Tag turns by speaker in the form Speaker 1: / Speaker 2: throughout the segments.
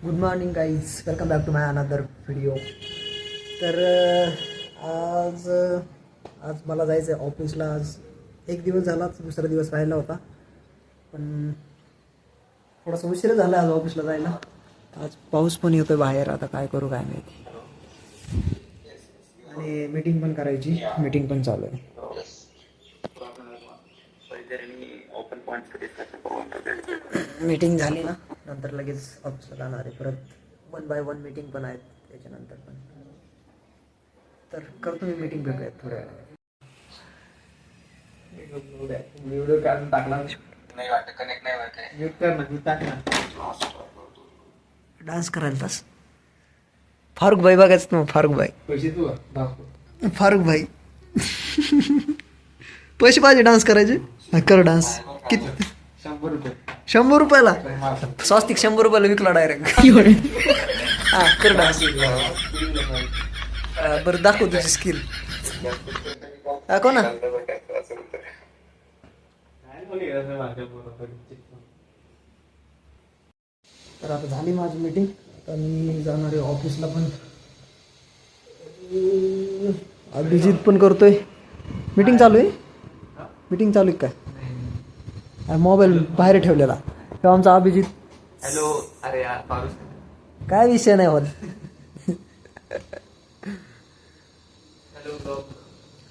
Speaker 1: Good morning guys, welcome back to my another video. तर आज आज मला जायचं आहे ऑफिसला. आज एक दिवस झाला, दुसरा दिवस राहिला होता, पण थोडासा उशीर झाला आज ऑफिसला जायला. आज पाऊस पण येतोय बाहेर, आता काय करू काय माहिती. आणि मीटिंग पण करायची, मीटिंग पण चालू आहे. मीटिंग झाली ना, नंतर लगेच ऑफिसला जाणार आहे. परत 1 बाय 1 मीटिंग पण आहेत त्याच्यानंतर पण. तर करतो मी मीटिंग, भेटूयात थोड्या वेळा. व्हिडिओ काढून टाकला नाही वाटत, कनेक्ट नाही वाटत. म्यूट कर ना, म्यूट टाक ना. डान्स करायला तास फारुख भाई बघायचं ना. फारुख भाई पैसे तू फारुख भाई पैसे पाहिजे डान्स करायचे. कर डान्स. किती? 100 रुपये. 100 रुपयाला स्वस्तिक 100 रुपयाला विकला डायरेक्ट. हा, कर डान्स. बरं, दाखव तुझी स्किल. दाखव ना. तर आता झाली माझी मीटिंग. आता मी जाणार आहे ऑफिसला. पण अभिजित पण करतोय. मीटिंग चालू आहे. मीटिंग चालू आहे काय? मोबाईल बाहेर ठेवलेला. तेव्हा आमचा अभिजित.
Speaker 2: हॅलो. अरे यार पारूस,
Speaker 1: काय विषय नाही होत.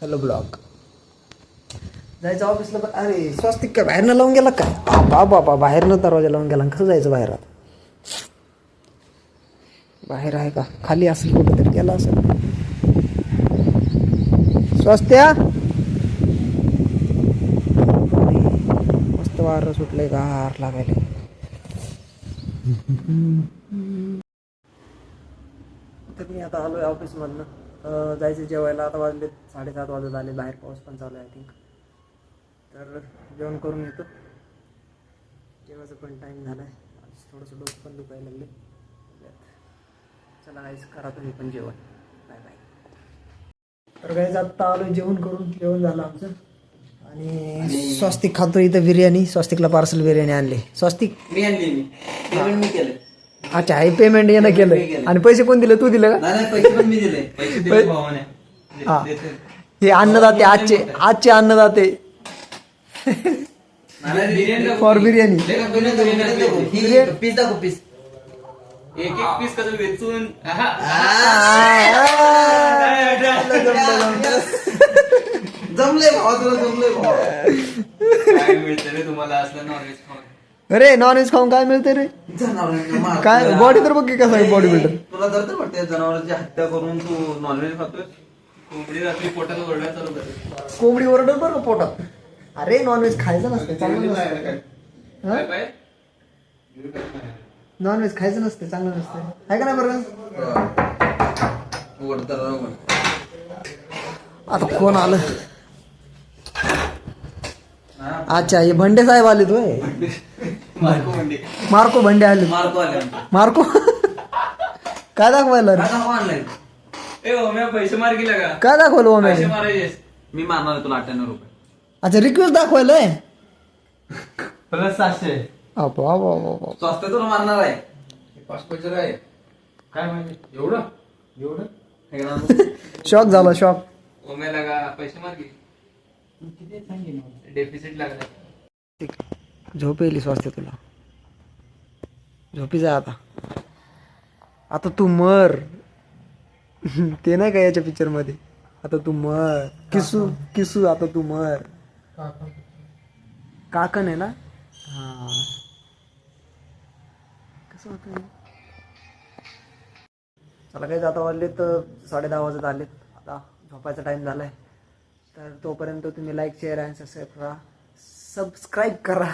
Speaker 1: Hello blog. जायचं ऑफिसला. अरे स्वस्तिक काय बाहेरनं लावून गेला काय? बाबा बाहेरनं दरवाजा लावून गेला. कसं जायचं बाहेर? आता बाहेर आहे का? खाली असेल, कुठंतरी गेला असेल. स्वस्त्या, मस्त वारं सुटलंय, गार लागायला. तर मी आता आलोय ऑफिसमधनं. जायचं जेवायला. आता वाजले 7:30 वाजत आले. बाहेर पाऊस पण चालू आहे आय थिंक. तर जेवण करून येतो. जेवायचं पण टाईम झाला आहे. आज थोडंसं डोकं पण दुखायला लागले. चला गाईस, करा तुम्ही पण जेवण. Bye bye. तर गाईस आता आलो जेवण करून. जेवण झालं आमचं. आणि स्वस्तिक खातो इथं बिर्याणी. स्वस्तिकला पार्सल बिर्याणी आणली. स्वस्तिक
Speaker 2: मी आणली. मी केलं.
Speaker 1: अच्छा, हे पेमेंट येणं केलं. आणि पैसे कोण दिले? तू दिलं का?
Speaker 2: नाही, पैसे पण मी दिले. पैसे दिले भावाने.
Speaker 1: हा, हे अन्नदाते, आजचे अन्नदाते फॉर बिर्याणी.
Speaker 2: पीस दाखव, पीस. एक पीस कसं वेचून. जमले भावा, तुला जमले भावा. काय मिळतं रे तुम्हाला असलं नॉनव्हेज खाऊन?
Speaker 1: अरे नॉनव्हेज खाऊन काय मिळते रे? काय बॉडी तर बघ की कसं आहे बॉडी बिल्डर.
Speaker 2: तुला जर वाटते जनावरांची हत्या करून तू नॉनव्हेज खातोय? कोंबडी रात्री पोटात ओरडा चालू करते.
Speaker 1: कोंबडी ओरडत बरं का पोटात. अरे नॉनव्हेज खायचं नसतं, चांगलं नसतं. नॉनव्हेज खायचं नसतं, चांगलं नसतं. आहे का नाही बरं? आता कोण आलं? अच्छा, हे भंडे साहेब आले तू. मार्को भंडे आले. मार्को काय दाखवायला?
Speaker 2: पैसे मार गेला का?
Speaker 1: काय दाखवलं ओम्या?
Speaker 2: मी मारणार तुला 98 रुपये.
Speaker 1: अच्छा, रिक्वेस्ट दाखवायलाय.
Speaker 2: प्लस 700. स्वस्त तुला मारणार आहे. 5 पैसे आहे. काय माहिती एवढं
Speaker 1: शॉक झाला, शॉक.
Speaker 2: ओम्या लागा पैसे मार गे. डेफिसिट लागला.
Speaker 1: झोप येईल स्वास्थ्य तुला. झोपी जा आता. आता तू मर. ते नाही का याच्या पिक्चर मध्ये? आता तू मर. किसू आता तू मर. काकण आहे ना? हा, कसं होतं? चला काही आता वाजले तर 10:30 वाजत आलेत. आता झोपायचा टाइम झालाय. तर तोपर्यंत तुम्ही लाईक, शेअर आणि सबस्क्राईब करा.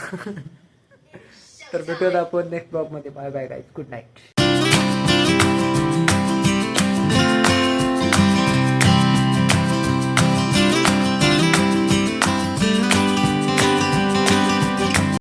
Speaker 1: तर भेटूयात आपण नेक्स्ट ब्लॉग मध्ये. Bye bye guys, good night.